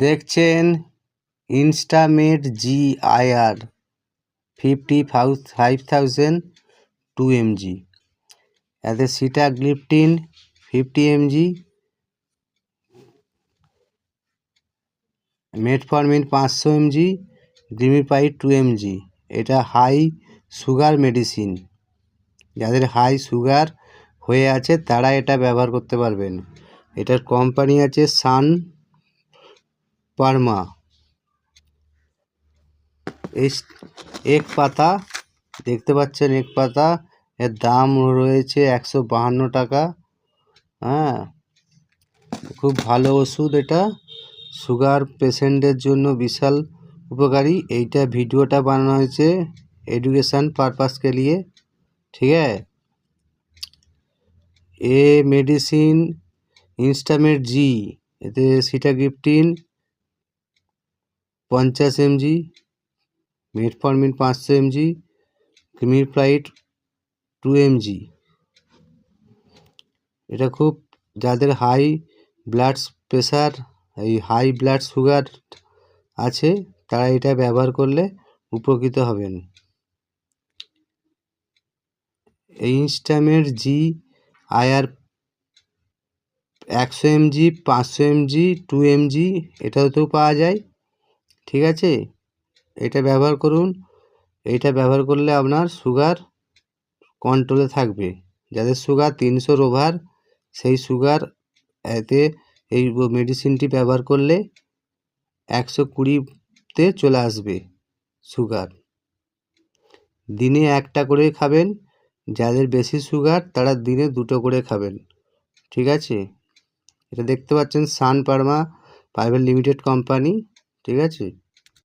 দেখছেন ইনস্টামেট GIR 55,000 2mg, এতে sitagliptin 50mg, metformin 500mg, গ্লিমিপাইড 2mg। এটা হাই সুগার মেডিসিন, যাদের হাই সুগার হয়ে আছে তারা এটা ব্যবহার করতে পারবেন। এটার কোম্পানি আছে সান ফার্মা। এক পাতা দেখতে পাচ্ছেন, এক পাতা এর দাম রয়েছে 152 টাকা। হ্যাঁ, খুব ভালো ওষুধ, এটা সুগার পেশেন্টদের জন্য বিশাল উপকারী। এইটা ভিডিওটা বানানো হয়েছে एजुकेशन पर्पस के लिए, ठीक है। ये मेडिसिन इंस्टामेट जी, এতে sitagliptin 50 mg, metformin 500 mg, গ্লিমিপাইড 2 mg। এটা খুব, যাদের হাই ব্লাড প্রেশার, এই হাই ব্লাড সুগার আছে তারা এটা ব্যবহার করলে উপকৃত হবেন। এই ইনস্টামেট GIR 100 mg, 500 mg, 2 mg এটাতেও পাওয়া যায়, ঠিক আছে। এটা ব্যবহার করুন। এটা ব্যবহার করলে আপনার সুগার কন্ট্রোলে থাকবে। যাদের সুগার 300 ওভার, সেই সুগার এতে এই মেডিসিনটি ব্যবহার করলে 120-তে চলে আসবে সুগার। দিনে একটা করে খাবেন, যাদের বেশি সুগার তারা দিনে 2টো করে খাবেন, ঠিক আছে। এটা দেখতে পাচ্ছেন সান ফার্মা প্রাইভেট লিমিটেড কোম্পানি, ঠিক আছে।